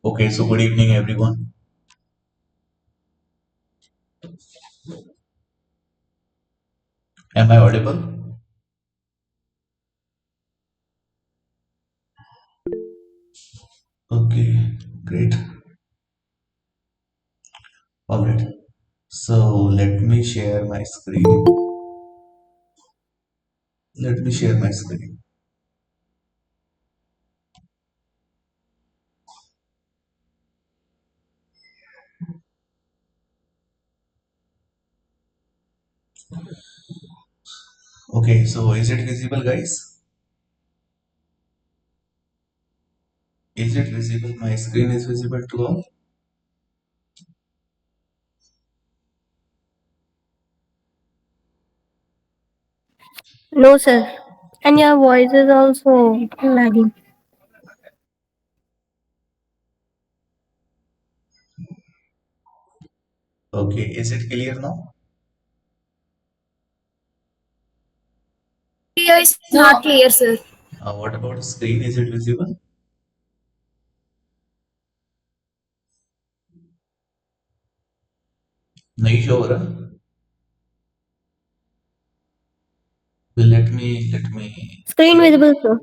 Okay, so good evening, everyone. Am I audible? Okay, great. All right. So let me share my screen. Let me share my screen. Okay, so is it visible, guys? Is it visible? My screen is visible to all? No, sir. And your voice is also lagging. Okay, is it clear now? Audio is not clear, sir. What about the screen? Is it visible? नहीं show हो रहा? Well, let me Screen share. visible, sir.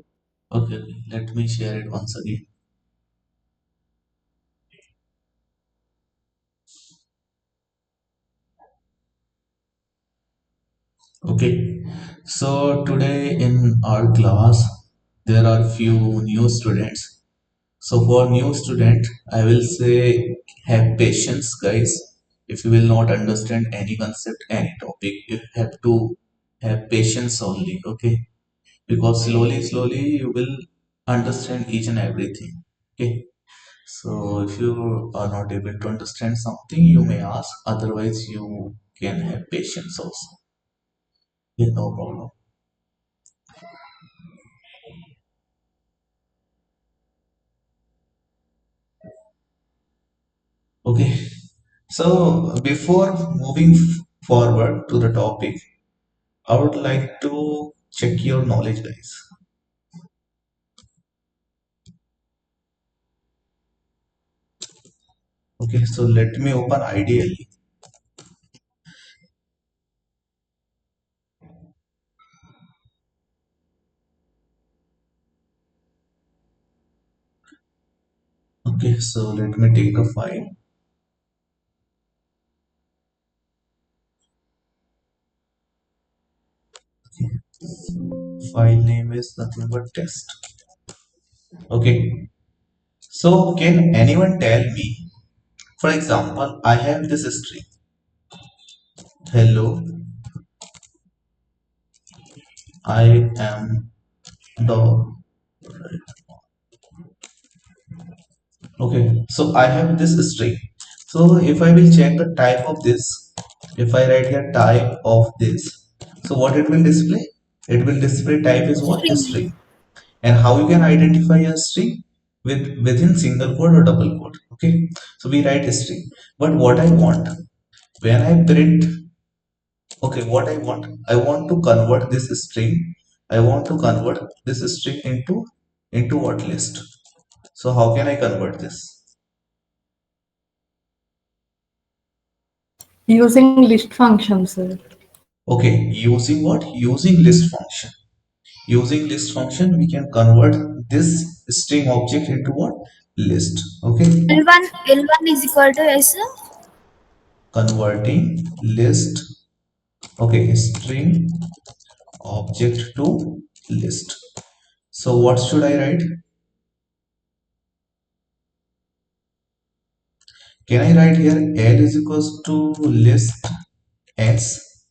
Okay, let me share it once again. Okay, so today in our class there are few new students. So for new student, I will say have patience, guys. If you will not understand any concept, any topic, you have to have patience only, okay? Because slowly you will understand each and everything. Okay. So if you are not able to understand something, you may ask. Otherwise, you can have patience also. Yeah, no problem. Okay. So before moving forward to the topic, I would like to check your knowledge, guys. Okay, so let me open ideally. Okay, so let me take a file. File name is nothing but test. Okay, so can anyone tell me, for example, I have this string. Hello, I am the. Okay, so I have this string. So if I will check the type of this, if I write here type of this, so what it will display? It will display type is what? String. String. And how you can identify a string? Within single quote or double quote. Okay, so we write a string. But what I want when I print, okay, what I want to convert this string. I want to convert this string into what list? So how can I convert this? Using list function, sir. Okay, using what? Using list function. Using list function, we can convert this string object into what? List. Okay, L1 is equal to S. converting list. Okay, string object to list. So what should I write? Can I write here L is equals to list S?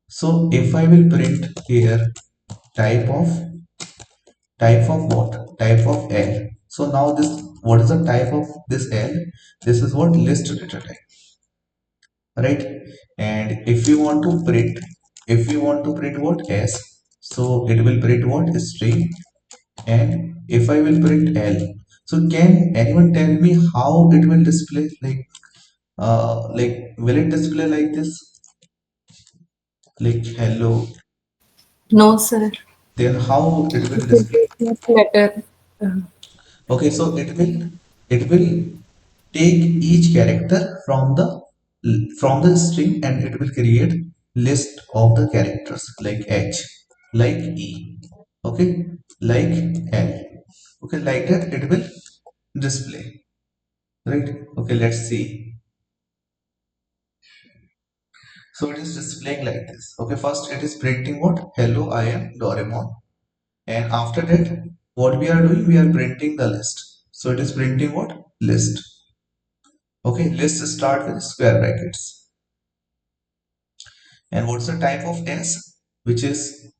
So if I will print here type of what? Type of L. So now this, what is the type of this L? This is what? List data type, right? And if we want to print, what? S, so it will print what? String. And if I will print L, so can anyone tell me how it will display? Like will it display like this, like hello? No, sir. Then how it will It will display? be just letter. Uh, Okay, so it will take each character from the string and it will create list of the characters like H, like E, okay, like L, okay, like that it will display, right? Okay, let's see. So it is displaying like this. Okay, first it is printing what? Hello, I am Doraemon. And after that, what we are doing? We are printing the list. So it is printing what? List. Okay, list start with square brackets. And what's the type of S? Which is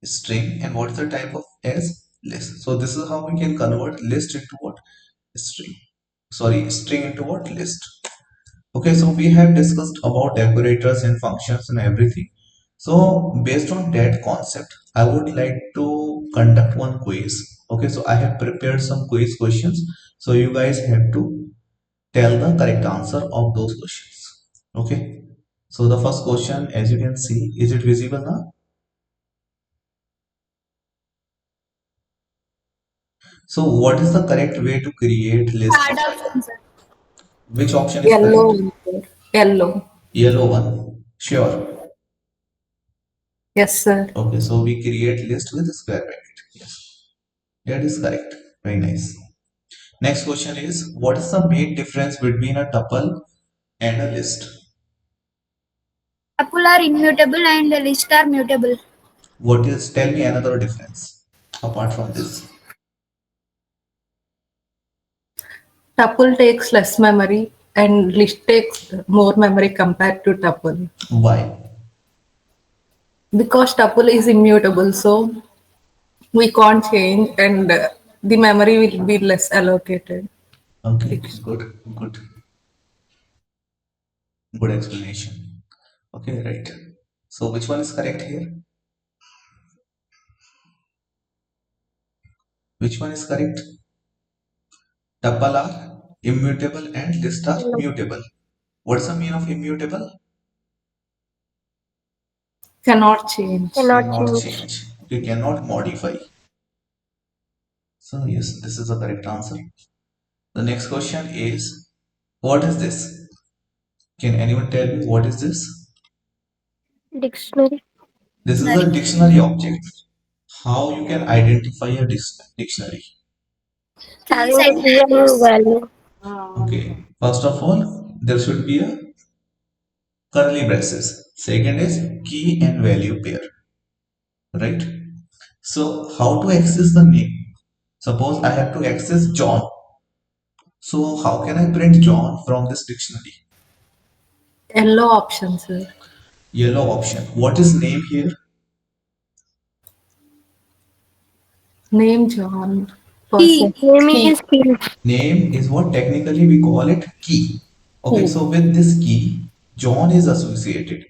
string. And what's the type of S? List. So this is how we can convert list into what? String. Sorry, string into what? List. Okay, so we have discussed about decorators and functions and everything. So based on that concept, I would like to conduct one quiz. Okay, so I have prepared some quiz questions. So you guys have to tell the correct answer of those questions. Okay, so the first question, as you can see, is it visible now? So what is the correct way to create list in Third Python? option, sir. Which option is correct? Yellow one, sir. Yellow. Yellow one. Sure. Yes, sir. Okay, so we create list with a square bracket. Yes, that is correct. Very nice. Next question is, what is the main difference between a tuple and a list? Tuple are immutable and list are mutable. What is, tell me another difference apart from this. Tuple takes less memory and list takes more memory compared to tuple. Why? Because tuple is immutable, so we can't change and the memory will be less allocated. Okay, Fixed. good explanation. Okay, right. So which one is correct here? Which one is correct? Tuple are immutable and list are Yellow. mutable. What's the meaning of immutable? Cannot change. Cannot Cannot change. change. Okay, cannot modify. So yes, this is the correct answer. The next question is, what is this? Can anyone tell me what is this? Dictionary. This is a dictionary object. How you can identify a dictionary? Having Keys and key and values. value. Okay, first of all, there should be a curly braces. Second is key and value pair, right? So how to access the name? Suppose I have to access John. So how can I print John from this dictionary? Yellow option, sir. Yellow option. What is name here? Name John. Key. Person. Name Key. is key. Name is what technically we call it key. Okay, Key. so with this key, John is associated.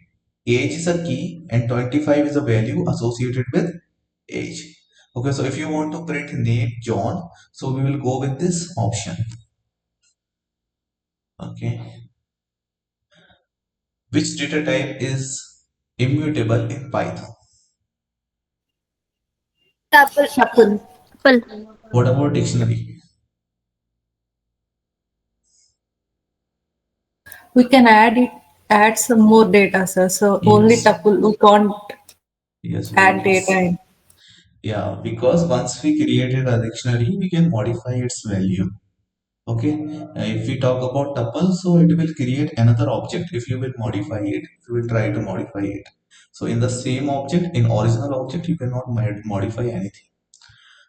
Age is a key and 25 is a value associated with age. Okay, so if you want to print name John, so we will go with this option. Okay, which data type is immutable in Python? Tuple. Tuple. Tuple. What about dictionary? We can add some more data, sir. So only Yes, tuple we can't yes, very add data nice. in. Yeah, because once we created a dictionary, we can modify its value. Okay, if we talk about tuple, so it will create another object if you will modify it, if you will try to modify it. So in the same object, in original object, you cannot modify anything.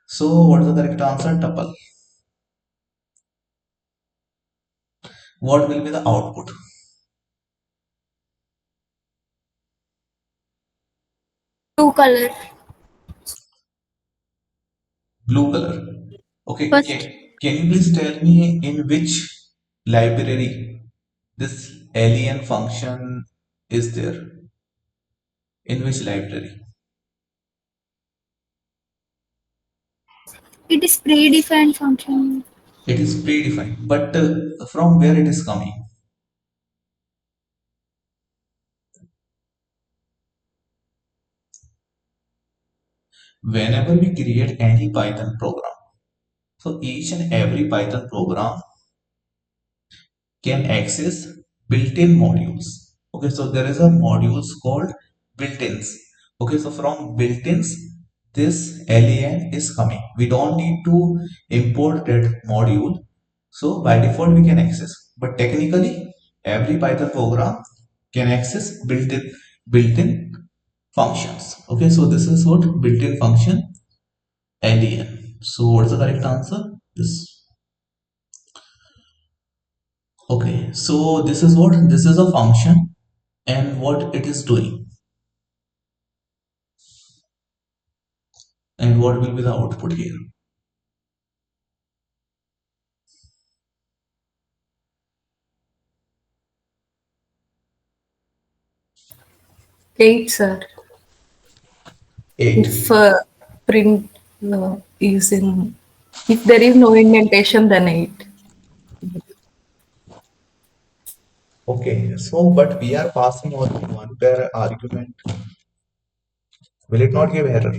So what is the correct answer? Tuple. What will be the output? Blue color. Blue color. Okay, First. can you please tell me in which library this alien function is there? In which library? It is predefined function. It is predefined, but from where it is coming? Whenever we create any Python program, So each and every Python program can access built-in modules. Okay, so there is a modules called built-ins. Okay, so from built-ins this len is coming. We don't need to import that module, so by default we can access, but technically every Python program can access built-in functions. Okay, so this is what built-in function len. So what's the correct answer? This. Okay, so this is what, this is a function and what it is doing and what will be the output here. Eight, sir. 8. If print is in, if there is no indentation, then eight. Okay, so but we are passing only one pair argument. Will it not give error?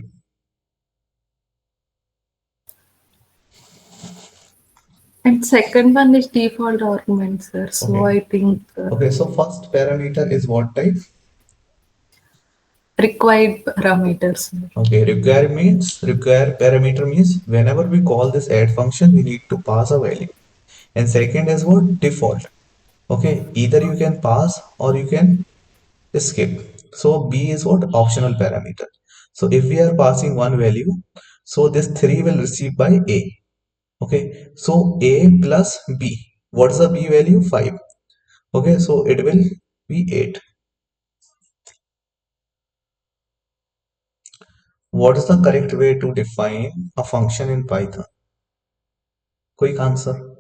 And second one is default argument, sir. So Okay. I think Okay, so first parameter is what type? required parameters, sir. Okay, require parameter means whenever we call this add function, we need to pass a value. And second is what? Default. Okay, either you can pass or you can skip. So B is what? Optional parameter. So if we are passing one value, so this 3 will receive by A. Okay, so A plus B. What's the B value? 5. Okay, so it will be 8. What is the correct way to define a function in Python? Quick answer.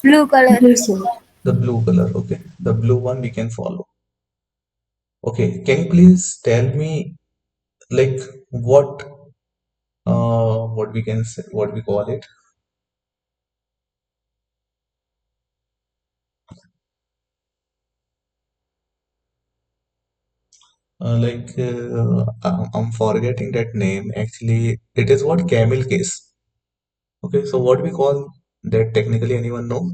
Blue color. Yes, sir. The blue color. Okay, the blue one we can follow. Okay, can you please tell me like what we can say, what we call it? I'm forgetting that name. Actually, it is what? Camel case. Okay, so what we call that technically, anyone know?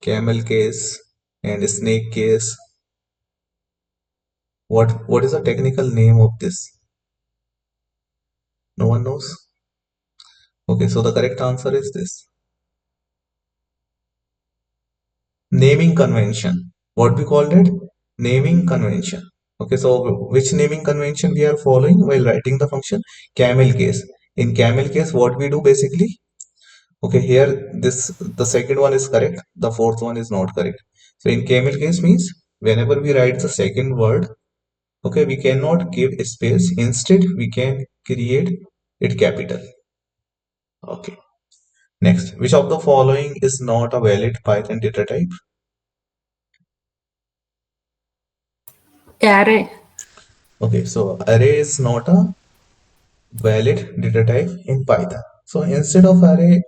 Camel case and snake case. What is the technical name of this? No one knows? Okay, so the correct answer is this. Naming convention. What we called it? Naming convention. Okay, so which naming convention we are following while writing the function? Camel case. In camel case, what we do basically? Okay, here this the second one is correct, the fourth one is not correct. So in camel case means whenever we write the second word, okay, we cannot give a space. Instead, we can create it capital. Okay. Next, which of the following is not a valid Python data type? Array. Okay, so array is not a valid data type in Python. So instead of array,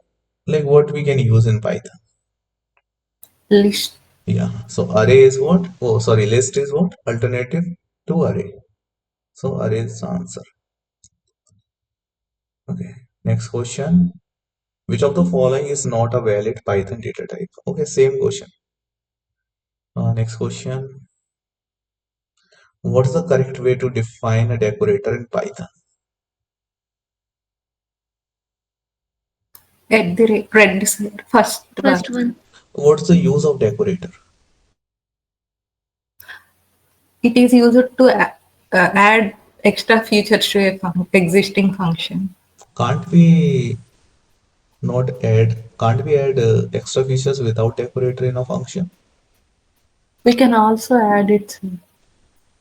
like what we can use in Python? List. Yeah, so array is what? Oh, sorry, list is what? Alternative to array. So array is the answer. Okay, next question. Which of the following is not a valid Python data type? Okay, same question. Next question. What is the correct way to define a decorator in Python? At the rate, red, sir. First one. First one. What's the use of decorator? It is used to add extra features to a existing function. Can't we can't we add extra features without decorator in a function? We can also add it, sir,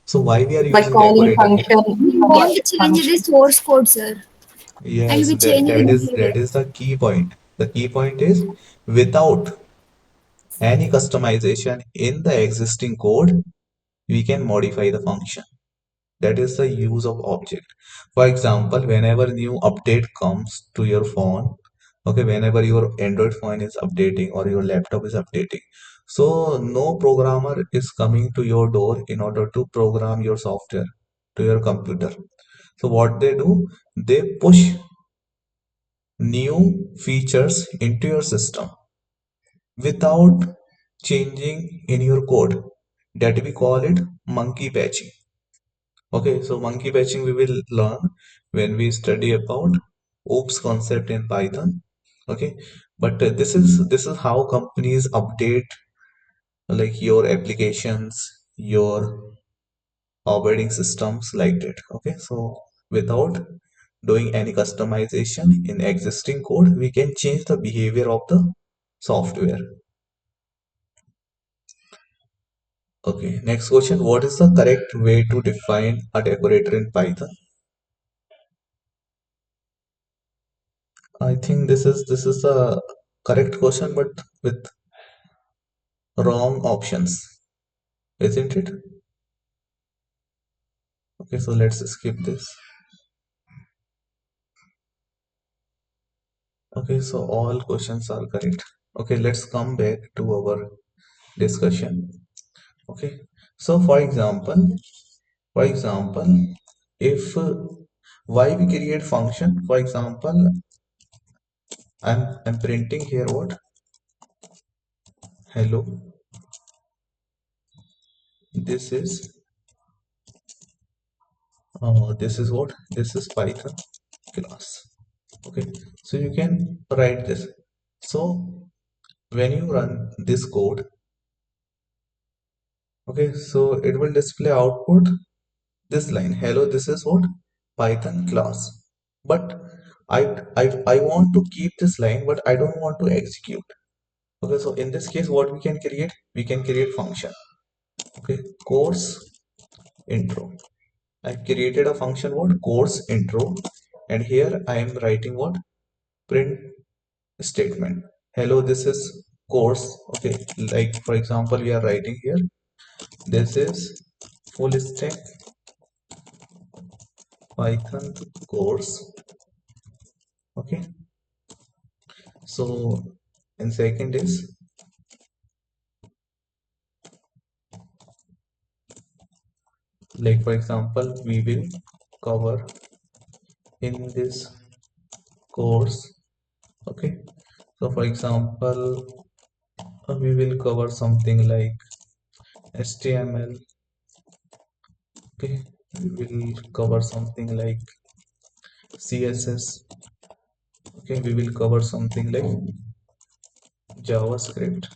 So why we are by using calling decorator here? function for When we change the function. source code, sir, and Yes, we change it in here. that is the key point. The key point is without any customization in the existing code, we can modify the function. That is the use of object. For example, whenever new update comes to your phone, okay, whenever your Android phone is updating or your laptop is updating, so no programmer is coming to your door in order to program your software to your computer. So what they do, they push new features into your system without changing in your code, that we call it monkey patching. Okay, so monkey patching we will learn when we study about oops concept in Python. Okay, but this is how companies update like your applications, your operating systems like that. Okay, so without doing any customization in existing code, we can change the behavior of the software. Okay, next question. What is the correct way to define a decorator in Python? I think this is the correct question, but with wrong options, isn't it? Okay, so let's skip this. Okay, so all questions are correct. Okay, let's come back to our discussion. Okay, so for example, if why we create function, for example, I'm printing here what hello. This is what this is Python class. Okay, so you can write this. So when you run this code, okay, so it will display output this line hello. This is what Python class, but I I want to keep this line, but I don't want to execute. Okay, so in this case what we can create function. Okay, course intro. I created a function what course intro, and here I am writing what print statement hello. This is course. Okay, like for example we are writing here this is full stack Python course. Okay, so in second is like for example we will cover in this course. Okay, so for example we will cover something like HTML. Okay, we will cover something like CSS. Okay, we will cover something like JavaScript.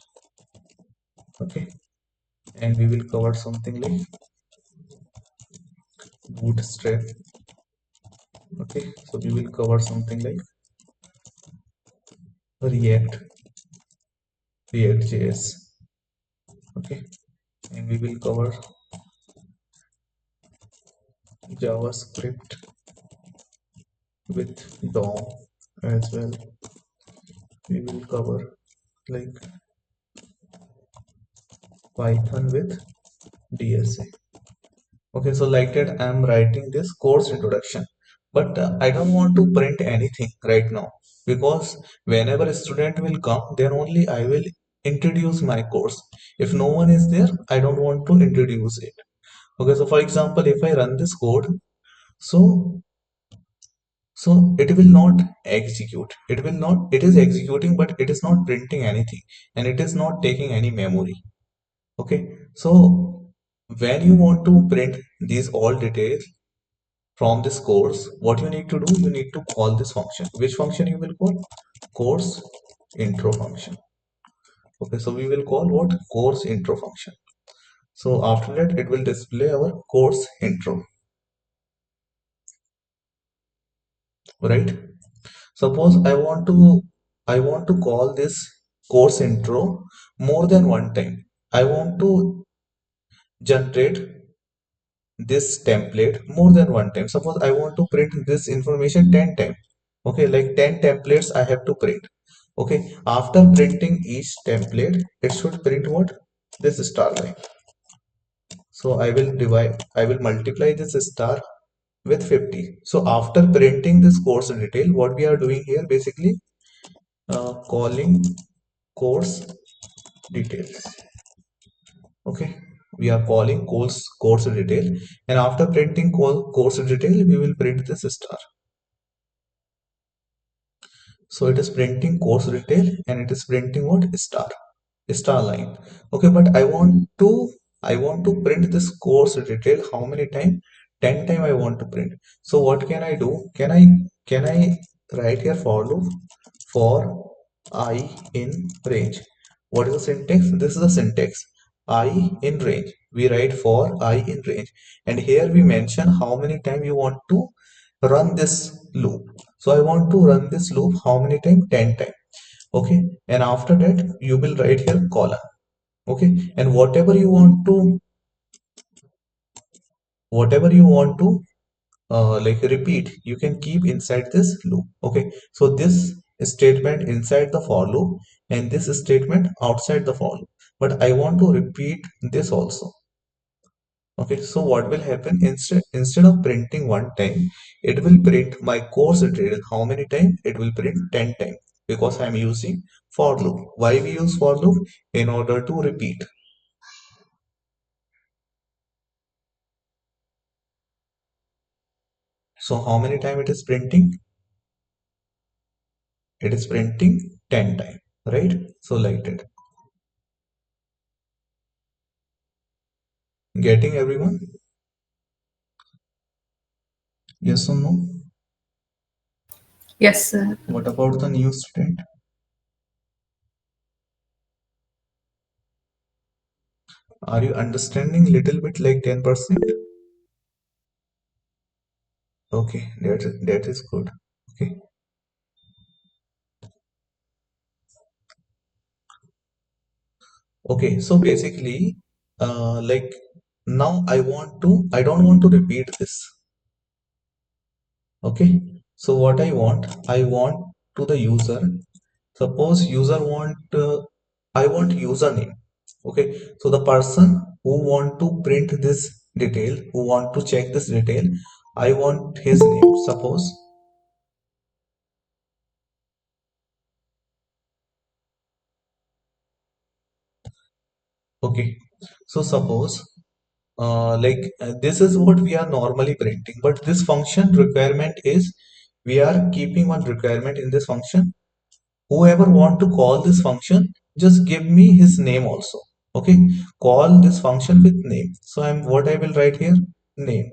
Okay, and we will cover something like Bootstrap. Okay, so we will cover something like React, React.js. Okay, and we will cover JavaScript with DOM as well. We will cover like Python with DSA. Okay, so like that I am writing this course introduction, but I don't want to print anything right now, because whenever a student will come, then only I will introduce my course. If no one is there, I don't want to introduce it. Okay, so for example if I run this code, so it will not execute. It is executing, but it is not printing anything, and it is not taking any memory. Okay, so when you want to print these all details from this course, what you need to do, you need to call this function. Which function you will call? Course intro function. Okay, so we will call what? Course intro function. So after that it will display our course intro, right? Suppose I want to call this course intro more than one time. I want to generate this template more than one time. Suppose I want to print this information 10 times. Okay, like 10 templates I have to print. Okay, after printing each template, it should print what? This star line. So I will multiply this star with 50. So after printing this course detail, what we are doing here basically calling course details. Okay, we are calling course detail, and after printing course detail we will print this star. So it is printing course detail and it is printing what? Star line. Okay, but I want to print this course detail how many time? 10 time I want to print. So what can I do? Can I write here for loop for I in range? What is the syntax? This is the syntax. I in range. We write for I in range, and here we mention how many time you want to run this loop. So I want to run this loop how many time? 10 time. Okay, and after that you will write here colon. Okay, and whatever you want to like repeat, you can keep inside this loop. Okay, so this statement inside the for loop and this statement outside the for loop, but I want to repeat this also. Okay, so what will happen? Instead of printing one time, it will print my course detail how many time? It will print 10 time, because I am using for loop. Why we use for loop? In order to repeat. So how many time it is printing? It is printing 10 time, right? So like that. Getting everyone? Yes or no? Yes, sir. What about the new student? Are you understanding little bit, like 10%? Okay, that is good. Okay. Okay, so basically, like now I don't want to repeat this. Okay, so what I want to the user. Suppose user I want username. Okay, so the person who want to print this detail, who want to check this detail, I want his name. Suppose. Okay, so suppose this is what we are normally printing, but this function requirement is we are keeping one requirement in this function. Whoever want to call this function, just give me his name also. Okay, call this function with name. So I will write here? Name.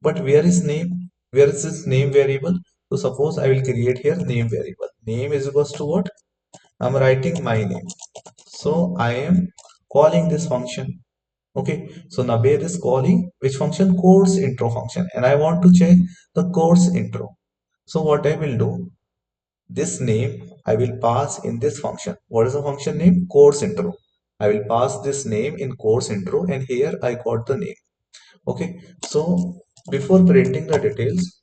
But where is name? Where is this name variable? So suppose I will create here name variable. Name is equals to what? I'm writing my name. So I am calling this function. Okay, so Nabed is calling which function? Course intro function, and I want to check the course intro. So what I will do? This name I will pass in this function. What is the function name? Course intro. I will pass this name in course intro, and here I got the name. Okay, so before printing the details,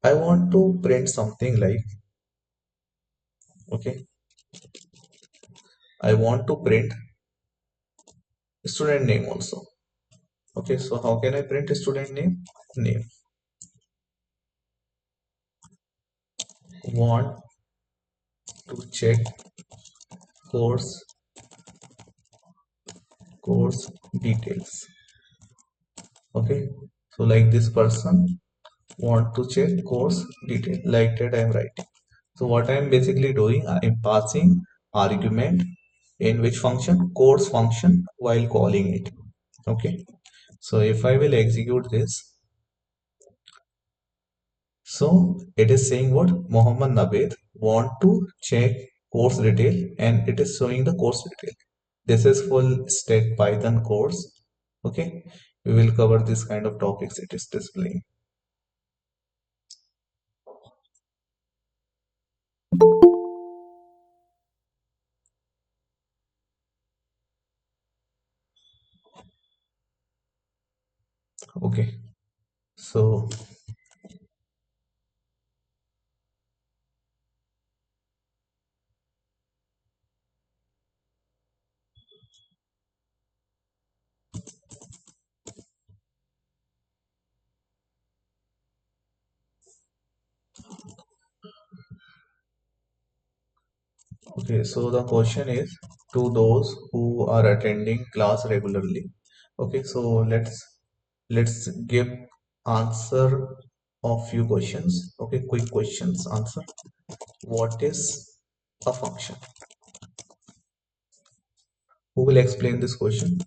I want to print something like, okay, I want to print student name also. Okay, so how can I print student name? Name. Want to check course details. Okay, so like this person want to check course detail, like that I am writing. So what I am basically doing, I am passing argument in which function? Course function, while calling it. Okay, so if I will execute this, so it is saying what? Muhammad Nabed want to check course detail, and it is showing the course detail. This is full stack Python course. Okay, we will cover this kind of topics it is displaying. Okay, so okay, so the question is to those who are attending class regularly. Okay, so let's give answer of few questions. Okay, quick questions answer. what is a function? Who will explain this question?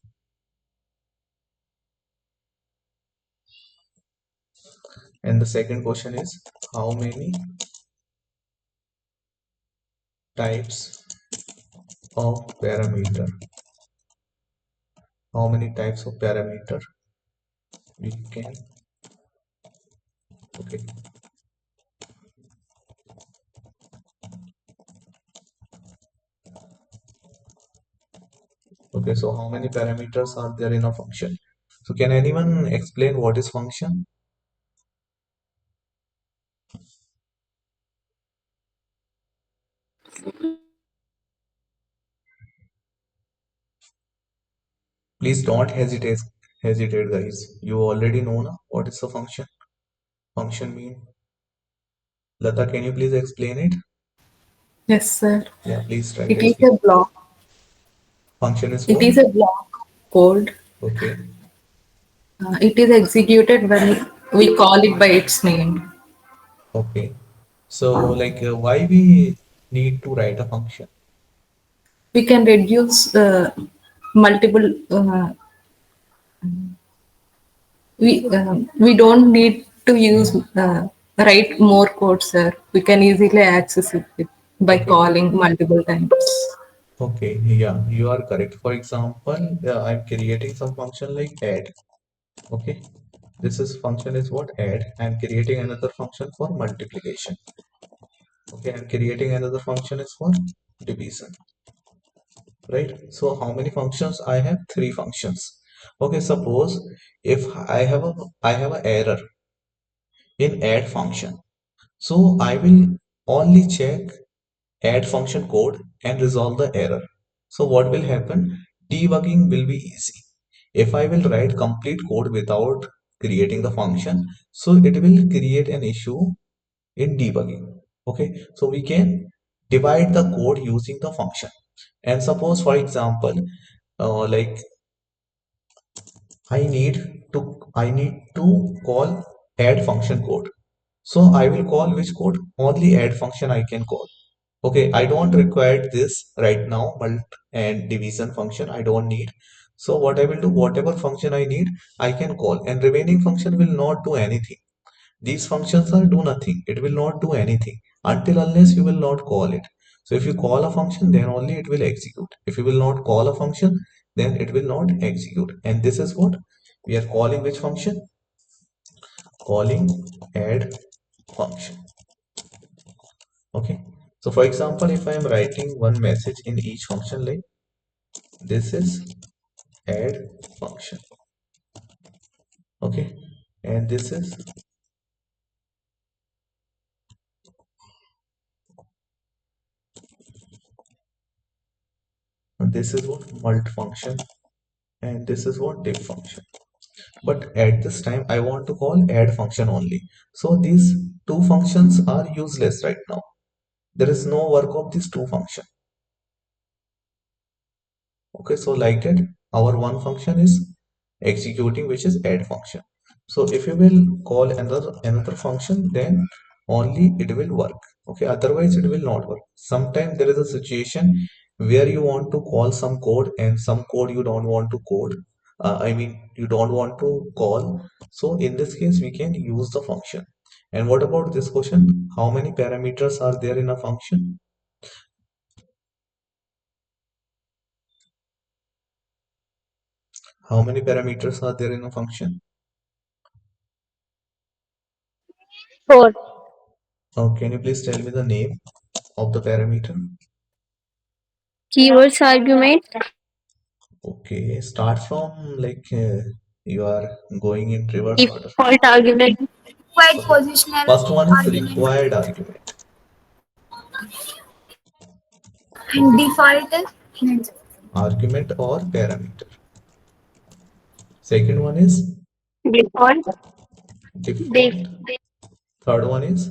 And the second question is, how many types of parameter? How many types of parameter we can? Okay. Okay, so how many parameters are there in a function? So can anyone explain what is function? Please don't hesitate guys. You already know na, what is a function? Function mean? Lata, can you please explain it? Yes, sir. Yeah, please try to It is explain. a block. Function is It what? is a block code. Okay. It is executed when we call it by its name. Okay. So like why we need to write a function? We can reduce multiple. We don't need to use write more code, sir. We can easily access it by Okay. calling multiple times. Okay. Yeah, you are correct. For example, I'm creating some function like add. Okay. This is function is what? Add. I'm creating another function for multiplication. Okay. I'm creating another function is for division. Right. So how many functions? I have three functions. Okay. Suppose if I have a error in add function. So I will only check add function code and resolve the error. So what will happen? Debugging will be easy. If I will write complete code without creating the function, so it will create an issue in debugging. Okay, so we can divide the code using the function. And suppose, for example, like I need to call add function code. So I will call which code? Only add function I can call. Okay, I don't require this right now, mult and division function. I don't need. So what I will do, whatever function I need, I can call, and remaining function will not do anything. These functions are do nothing. It will not do anything until unless you will not call it. So if you call a function, then only it will execute. If you will not call a function, then it will not execute. And this is what we are calling which function? Calling add function. Okay. So for example, if I am writing one message in each function like this is add function. Okay. And this is what mult function, and this is what div function. But at this time I want to call add function only. So these two functions are useless right now. There is no work of these two functions. Okay, so like that our one function is executing, which is add function. So if you will call another function, then only it will work. Okay, otherwise it will not work. Sometimes there is a situation where you want to call some code and some code you don't want to code. I mean you don't want to call. So in this case we can use the function. And what about this question? How many parameters are there in a function? How many parameters are there in a function? Four. Oh, can you please tell me the name of the parameter? Keywords argument. Okay, start from like you are going in reverse order. Default argument. Quite Okay, positional first one is argument required argument. and default Argument or parameter. Second one is Default. default. Third one is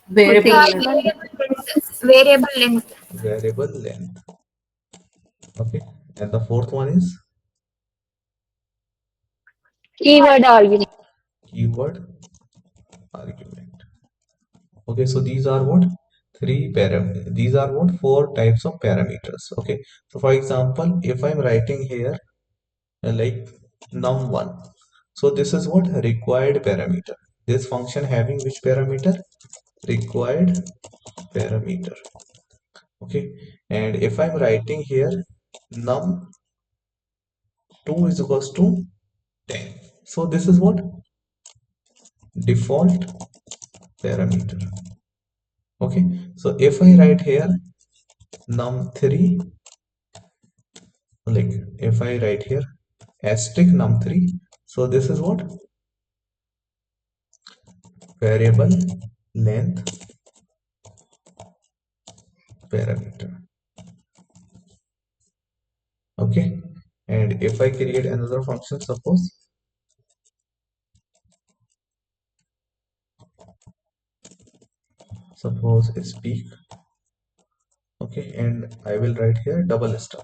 Variable Putting length. variable length. variable length. Okay, and the fourth one is keyword argument. keyword argument. Okay, so these are what? These are what? Four types of parameters. Okay, so for example, if I'm writing here like num1, so this is what? Required parameter. This function having which parameter? Required parameter. Okay, and if I'm writing here num2 is equals to 10, so this is what? Default parameter. Okay, so if I write here num3, like if I write here asterisk num3, so this is what? Variable length parameter. Okay, and if I create another function, suppose speak, okay, and I will write here double star.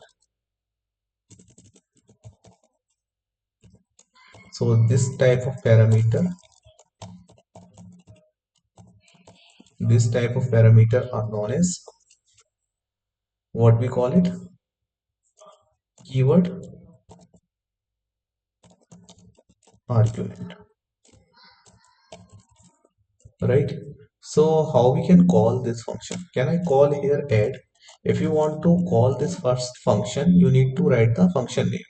So this type of parameter are known as what we call it? Keyword argument, right? So how we can call this function? Can I call here add? If you want to call this first function, you need to write the function name.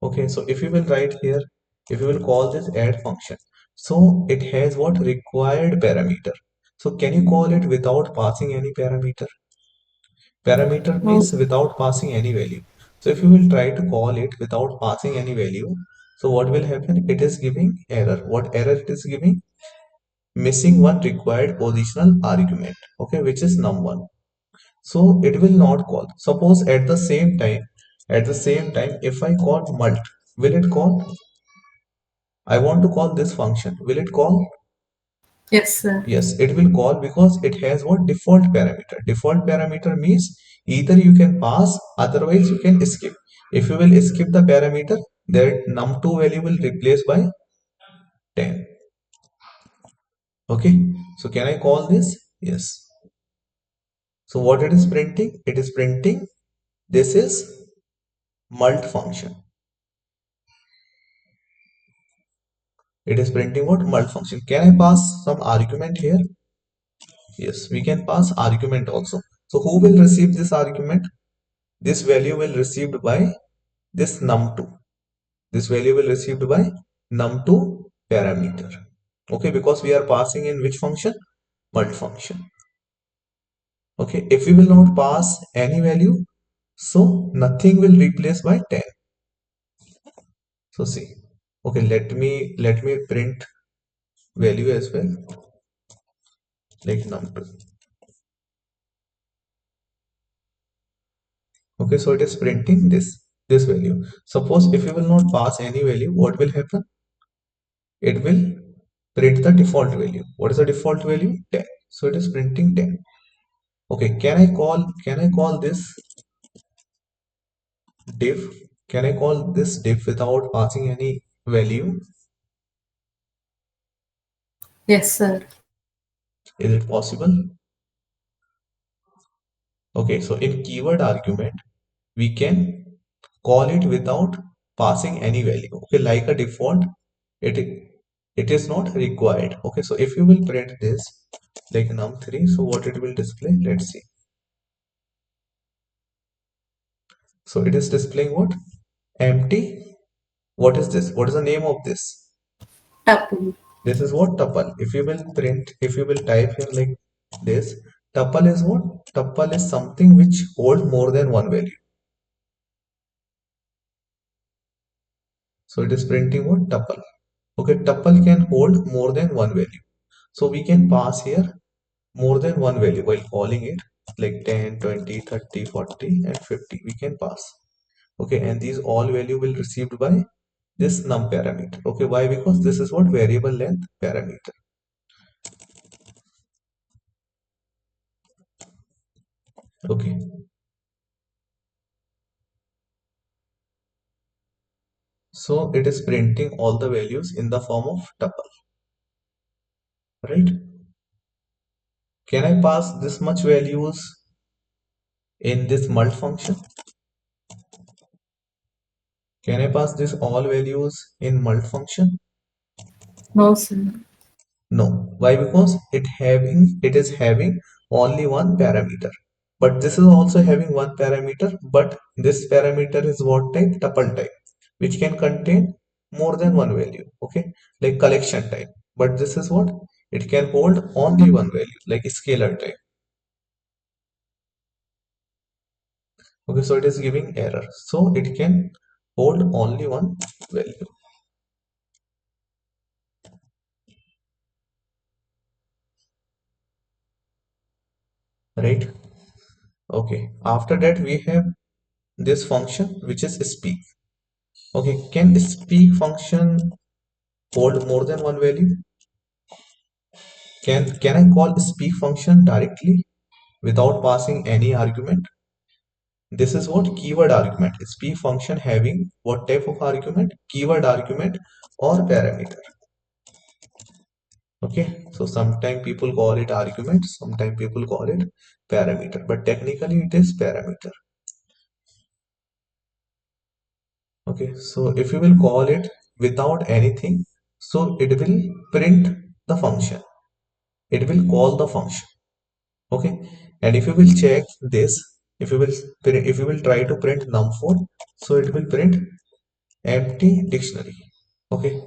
Okay, so if you will write here, if you will call this add function, so it has what? Required parameter. So can you call it without passing any parameter? Parameter No. means without passing any value. So if you will try to call it without passing any value, so what will happen? It is giving error. What error it is giving? Missing one required positional argument, okay, which is num1. So it will not call. Suppose at the same time, if I call mult, will it call? I want to call this function. Will it call? Yes, sir. Yes, it will call because it has what? Default parameter. Default parameter means either you can pass, otherwise you can skip. If you will skip the parameter, that num2 value will replace by 10. Okay, so can I call this? Yes. So what it is printing? It is printing this is mult function. It is printing what? Mult function. Can I pass some argument here? Yes, we can pass argument also. So who will receive this argument? This value will received by this num2. This value will received by num2 parameter. Okay, because we are passing in which function? Mult function. Okay, if we will not pass any value, so nothing will replace by 10. So see, okay, let me print value as well, like num2. Okay, so it is printing this value. Suppose if you will not pass any value, what will happen? It will print the default value. What is the default value? 10. So it is printing 10. Okay, can I call this div? Can I call this div without passing any value? Yes, sir. Is it possible? Okay, so in keyword argument, we can call it without passing any value. Okay, like a default, it it is not required. Okay, so if you will print this like num3, so what it will display? Let's see. So it is displaying what? Empty. What is this? What is the name of this? Tuple. This is what? Tuple. If you will type here like this, tuple is what? Tuple is something which hold more than one value. So it is printing what? Tuple. Okay, tuple can hold more than one value. So we can pass here more than one value while calling it, like 10, 20, 30, 40 and 50 we can pass. Okay, and these all value will received by this num parameter. Okay, why? Because this is what? Variable length parameter. Okay, so it is printing all the values in the form of tuple, right? Can I pass this much values in this mult function? Can I pass this all values in mult function? No, sir. No. Why? Because it is having only one parameter. But this is also having one parameter, but this parameter is what type? Tuple type, which can contain more than one value. Okay, like collection type. But this is what? It can hold only one value, like scalar type. Okay, so it is giving error. So it can hold only one value, right? Okay, after that we have this function which is speak. Okay, can speak function hold more than one value? Can I call speak function directly without passing any argument? This is what keyword argument. Speak function having what type of argument? Keyword argument or parameter. Okay, so sometimes people call it argument, sometimes people call it parameter, but technically it is parameter. Okay, so if you will call it without anything, so it will print the function. It will call the function. Okay, and if you will check this, if you will try to print num4, so it will print empty dictionary. Okay,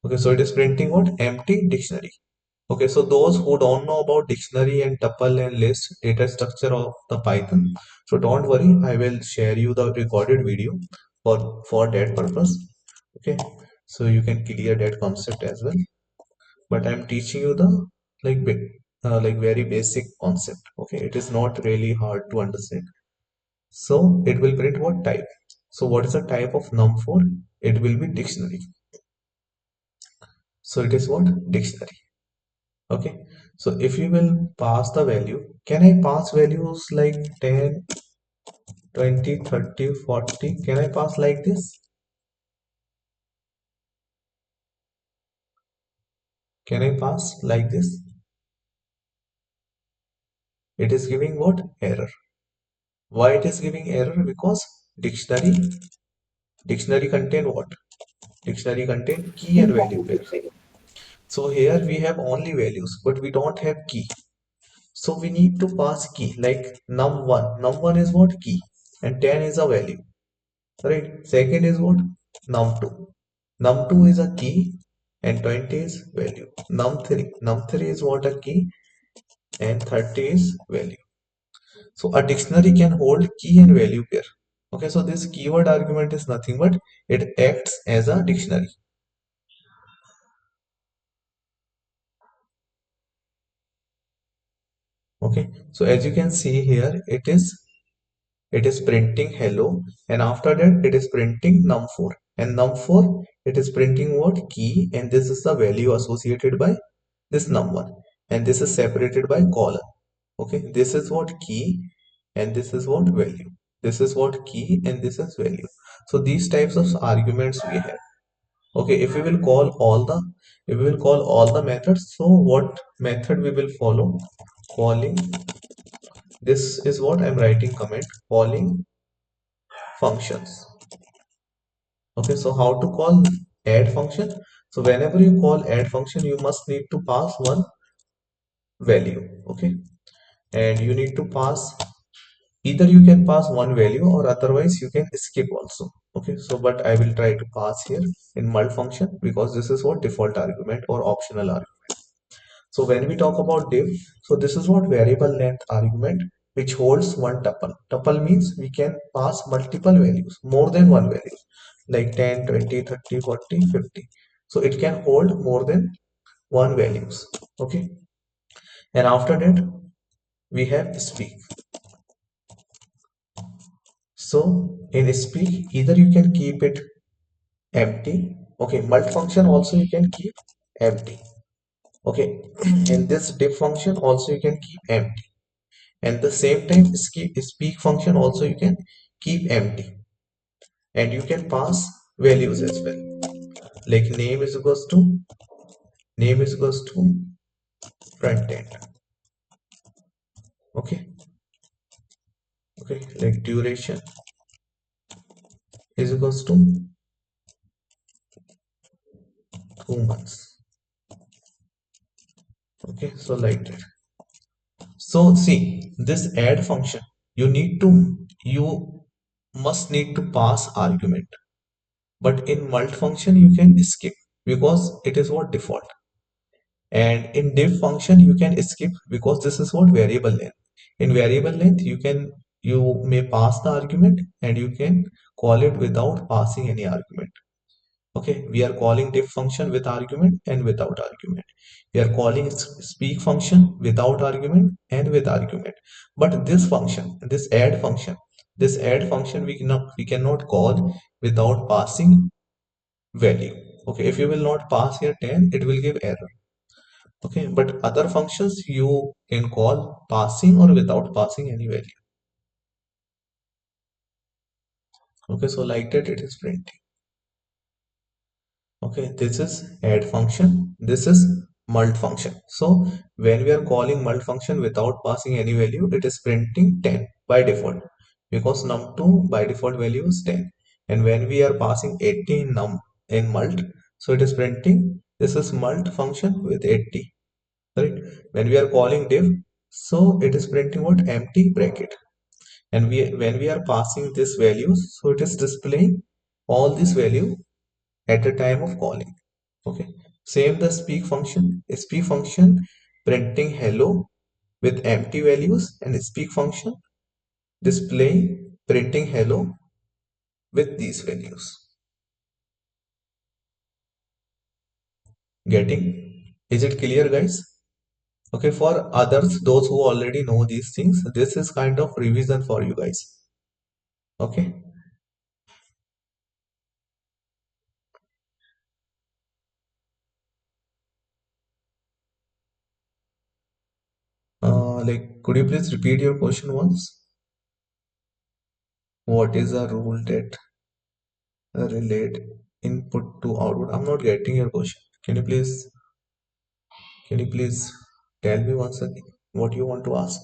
okay, so it is printing what? Empty dictionary. Okay, so those who don't know about dictionary and tuple and list data structure of the Python, so don't worry, I will share you the recorded video for that purpose. Okay, so you can clear that concept as well. But I'm teaching you the like very basic concept. Okay, it is not really hard to understand. So it will print what type? So what is the type of num4? It will be dictionary. So it is what? Dictionary. Okay, so if you will pass the value, can I pass values like 10, 20, 30, 40? Can I pass like this? Can I pass like this? It is giving what? Error. Why it is giving error? Because dictionary contain what? Dictionary contain key and value pair. So here we have only values, but we don't have key. So we need to pass key like num1. Num1 is what? Key, and 10 is a value, right? Second is what? Num2. Num2 is a key and 20 is value. Num3 is what? A key, and 30 is value. So a dictionary can hold key and value pair. Okay, so this keyword argument is nothing but it acts as a dictionary. Okay, so as you can see here, it is printing hello, and after that it is printing num4, and num4 it is printing what? Key, and this is the value associated by this num1, and this is separated by colon. Okay, this is what? Key, and this is what? Value. This is what? Key, and this is value. So these types of arguments we have. Okay, if we will call all the methods, so what method we will follow? Calling, this is what I'm writing comment, calling functions. Okay, so how to call add function? So whenever you call add function, you must need to pass one value. Okay, and you need to pass, either you can pass one value or otherwise you can skip also. Okay, so but I will try to pass here in mult function because this is what? Default argument or optional argument. So when we talk about div, so this is what? Variable length argument which holds one tuple. Tuple means we can pass multiple values, more than one value, like 10, 20, 30, 40, 50. So it can hold more than one values. Okay, and after that we have speak. So in speak, either you can keep it empty. Okay, mult function also you can keep empty. Okay, in this div function also you can keep empty, and the same time speak function also you can keep empty, and you can pass values as well, like name is equals to name is equals to Frontend. Okay, like duration is equals to 2 months. Okay, so like that. So see this add function, you must need to pass argument, but in mult function you can skip because it is what default, and in div function you can skip because this is what variable length. In variable length you may pass the argument and you can call it without passing any argument. Okay, we are calling diff function with argument and without argument. We are calling speak function without argument and with argument. But this function, this add function we cannot call without passing value. Okay, if you will not pass here 10, it will give error. Okay, but other functions you can call passing or without passing any value. Okay, so like that it is printing. Okay, this is add function, this is mult function. So when we are calling mult function without passing any value, it is printing 10 by default because num2 by default value is 10, and when we are passing 80 in mult, so it is printing, this is mult function with 80, right? When we are calling div, so it is printing what, empty bracket, and when we are passing this values, so it is displaying all this value at the time of calling. Okay, same the speak function printing hello with empty values, and speak function displaying printing hello with these values. Getting? Is it clear, guys? Okay, for others, those who already know these things, this is kind of revision for you guys. Okay, like could you please repeat your question once? What is a rule that relate input to output? I'm not getting your question. Can you please tell me once again what you want to ask?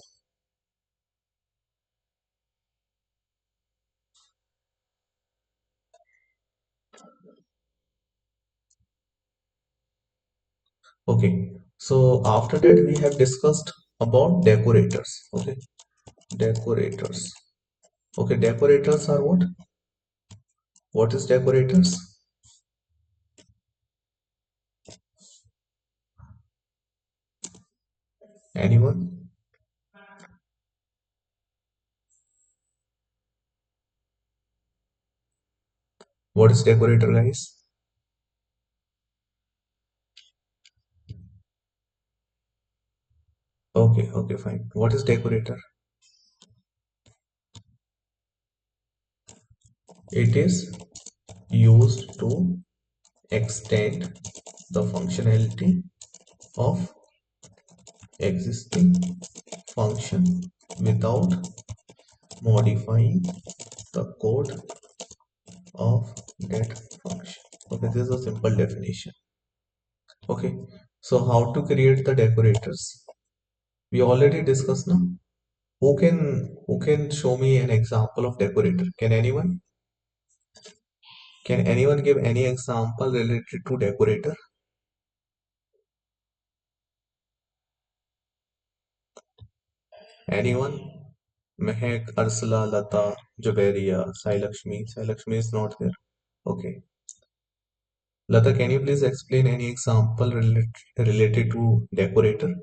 Okay, so after that we have discussed about decorators. Okay, decorators. Okay, decorators are what? What is decorators? Anyone? What is decorator, guys? Okay, fine. What is decorator? It is used to extend the functionality of existing function without modifying the code of that function. Okay, this is a simple definition. Okay, so how to create the decorators? We already discussed now. Who can show me an example of decorator? Can anyone? Can anyone give any example related to decorator? Anyone? Mehak, Ursula, Lata, Jaberia, Sai Lakshmi. Sai Lakshmi is not here. Okay. Lata, can you please explain any example related to decorator?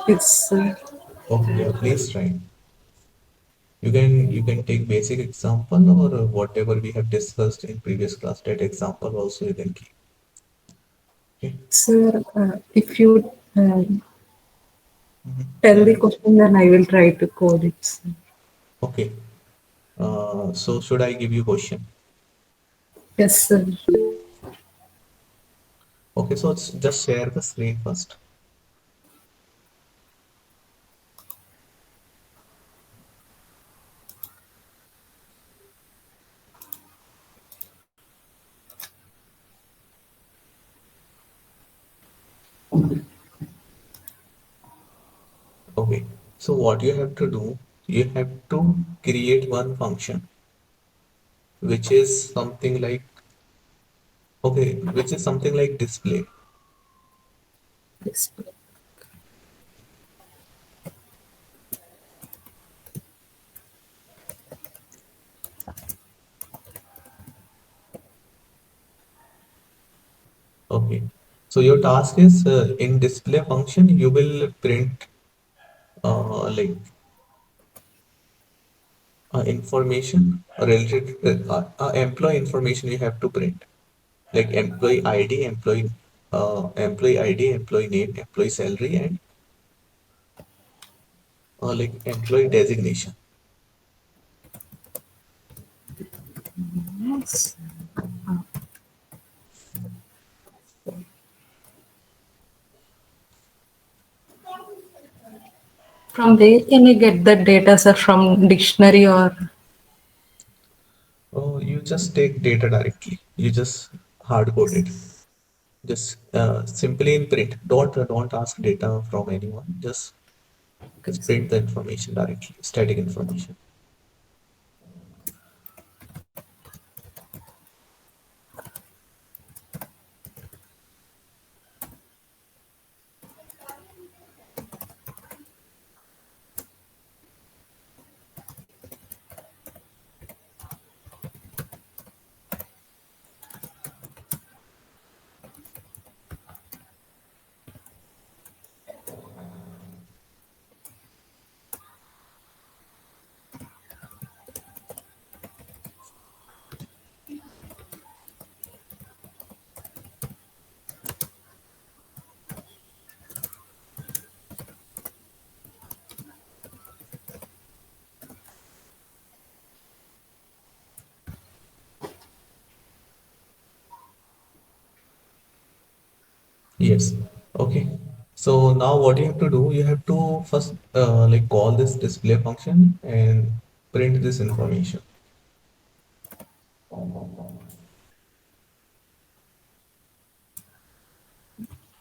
It's Okay, yeah, please try. You can take basic example or whatever we have discussed in previous class. That example also you can keep. Okay. sir. If you tell Tell the me. question, then I will try to code it, sir. Okay. So should I give you question? Yes, sir. Okay, so just share the screen first. Okay, so what you have to do, you have to create one function which is something like, okay, which is something like display. Display. Okay, so your task is in display function, you will print like information related employee information you have to print, like employee ID, employee ID, employee name, employee salary, and like employee designation. Yes. From where can I get the data, sir? From dictionary or? Oh, you just take data directly. You just hard code it. Just simply in print. Don't ask data from anyone. Just print the information directly, static information. Yes. Okay. So now what you have to do, you have to first like call this display function and print this information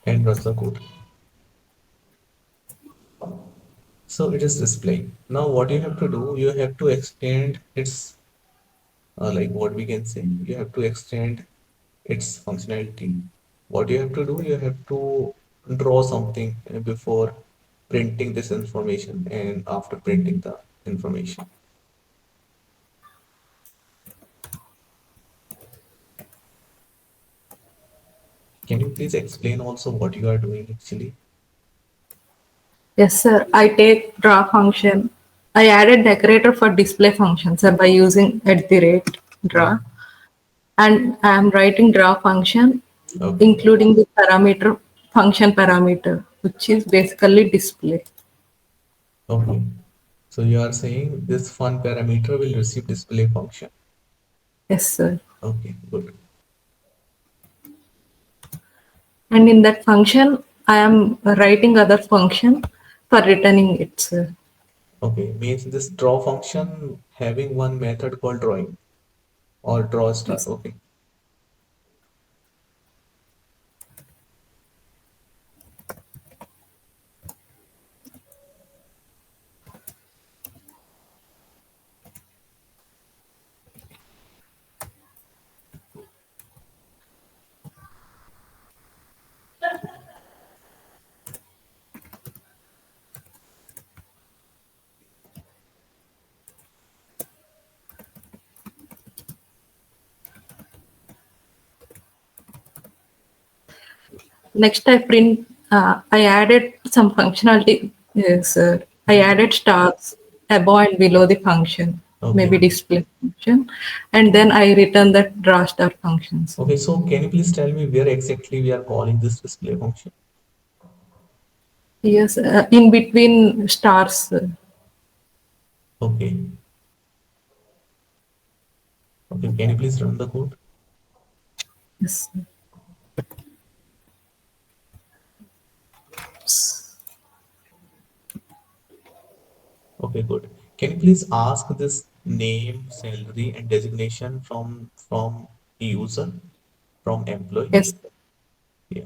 and run the code. So it is displaying. Now what you have to do, you have to extend its like what we can say, you have to extend its functionality. What you have to do, you have to draw something before printing this information and after printing the information. Can you please explain also what you are doing actually? Yes, sir. I take draw function. I added decorator for display function, sir, by using at the rate Yeah. draw. And I am writing draw function, Okay. including the parameter function parameter, which is basically display. Okay. So you are saying this fun parameter will receive display function. Yes, sir. Okay, good. And in that function, I am writing other function for returning it, sir. Okay, means this draw function having one method called drawing or draw star. Yes. Okay. Next, I print. I added some functionality. Yes, sir. I added stars above and below the function, Okay. maybe display function, and then I return that draw star function, sir. Okay, so can you please tell me where exactly we are calling this display function? Yes, in between stars, sir. Okay. Okay, can you please run the code? Yes. Okay, good. Can you please ask this name, salary, and designation from user, from employee? Yes. Yeah.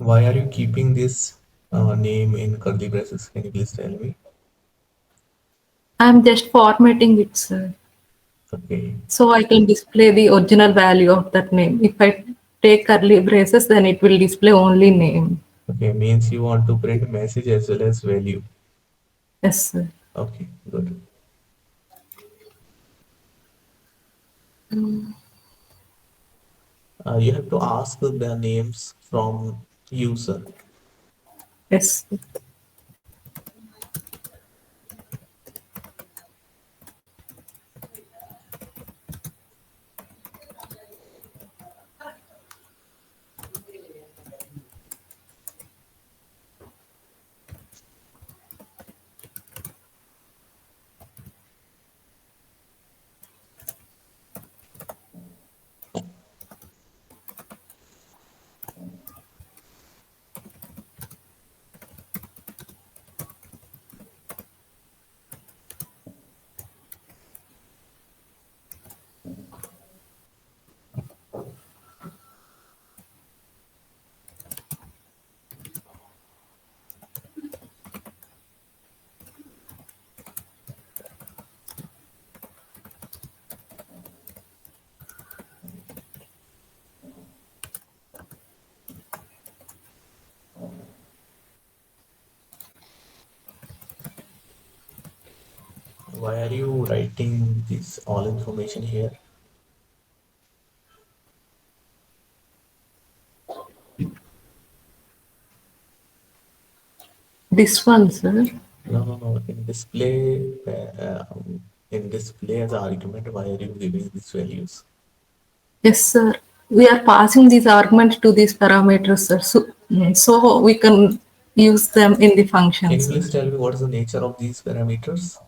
Why are you keeping this name in curly braces? Can you please tell me? I'm just formatting it, sir, Okay. so I can display the original value of that name. If I take curly braces, then it will display only name. Okay, means you want to print message as well as value. Yes, sir. Okay, good. You have to ask the names from user. Yes. Why are you writing this all information here? This one, sir. No, no, no. In display as argument, why are you giving these values? Yes, sir. We are passing these arguments to these parameters, sir. So we can use them in the Can function, you sir. please tell me what is the nature of these parameters?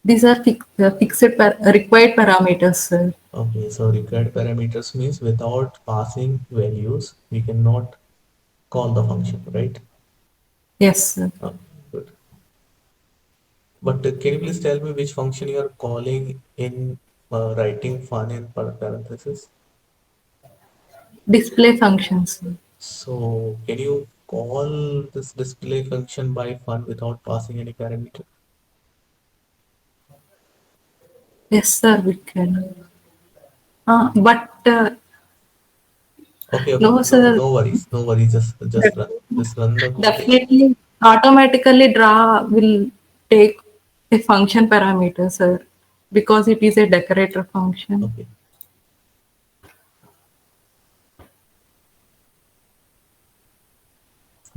These are required parameters, sir. Okay, so required parameters means without passing values, we cannot call the function, right? Yes, sir. Okay, good. But can you please tell me which function you are calling in writing fun in parentheses? Display functions, sir. So can you call this display function by fun without passing any parameter? Yes, sir, we can. But Okay, okay, no, no, sir. no worries, no worries. Just run the code. Definitely, automatically draw will take a function parameter, sir, because it is a decorator function. Okay,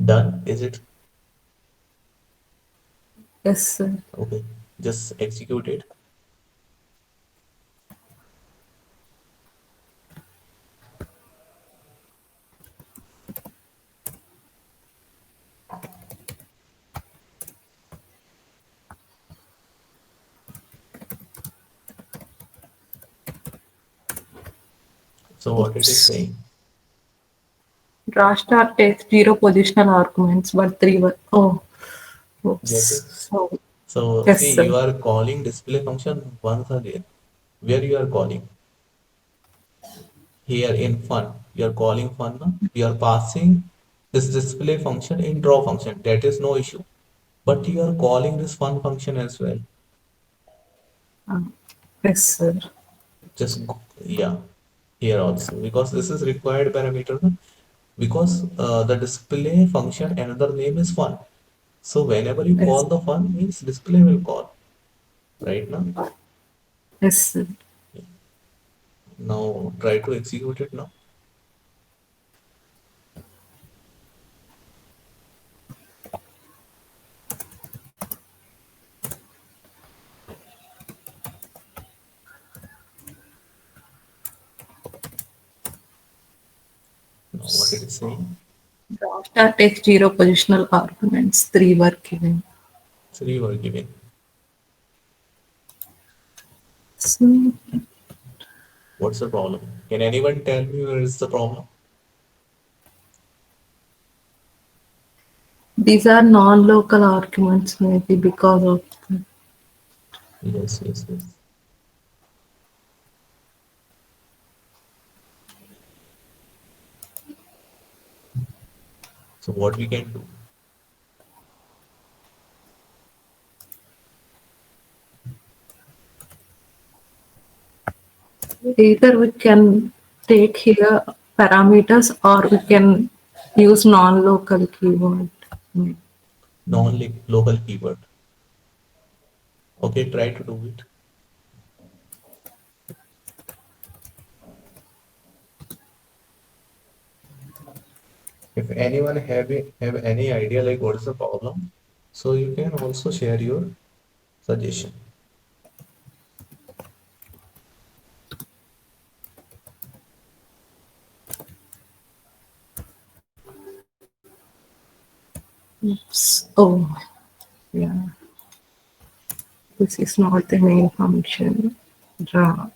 done. Is it Yes, sir. okay? Just execute it. So what it is Oops. saying? Draw star takes zero positional arguments, but three were. Oh, Get oops. it? So, So yes, see, you sir. are calling display function once again. Where you are calling? Here in fun. You are calling fun. Na? You are passing this display function in draw function. That is no issue. But you are calling this fun function as well. Uh, yes, sir. Just yeah, here also because this is required parameter. Na? Because the display function another name is fun. So whenever you call Yes, the fun means display will call right now. yes, sir. Now try to execute it now. Now what it is saying? Draw star takes zero positional arguments. Three were given. Three were given. So What's the problem? Can anyone tell me where is the problem? these are non-local arguments, maybe because of. Yes, yes, yes. So what we can do? Either we can take here parameters or we can use non-local keyword. Non-local keyword. Okay, try to do it. If anyone have any idea like what is the problem, so you can also share your suggestion. Oops. Oh, yeah. This is not the main function. Draw.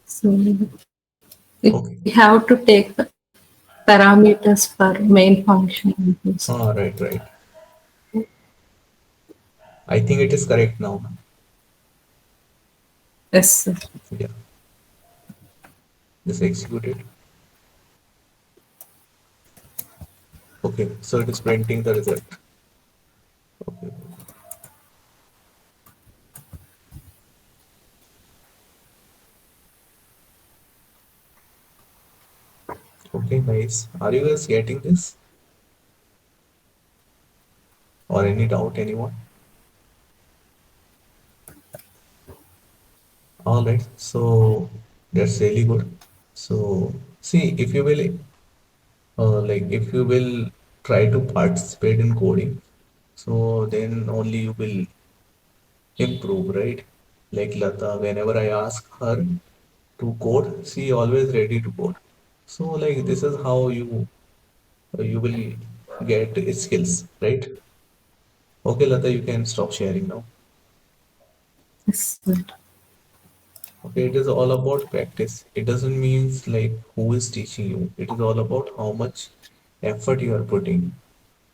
So Okay. we have to take the parameters for main function. Right, right. I think it is correct now. Yes, sir. Yeah, just execute it. Okay, so it is printing the result. Okay, okay, nice. Are you guys getting this? Or any doubt, anyone? All right, so that's really good. So see, if you will, if you will try to participate in coding, so then only you will improve, right? Like Lata, whenever I ask her to code, she always ready to code. So like this is how you will get skills, right? Okay, Lata, you can stop sharing now. Yes, sir. Okay, it is all about practice. It doesn't mean like who is teaching you. It is all about how much effort you are putting.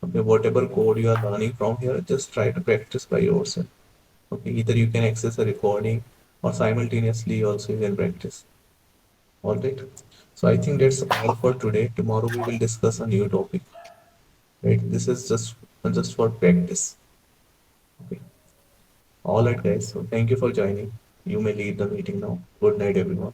Okay, whatever code you are learning from here, just try to practice by yourself. Okay, either you can access a recording or simultaneously also you can practice. All right. So I think that's all for today. Tomorrow we will discuss a new topic. Right. This is just for practice. Okay. All right, guys. So thank you for joining. You may leave the meeting now. Good night, everyone.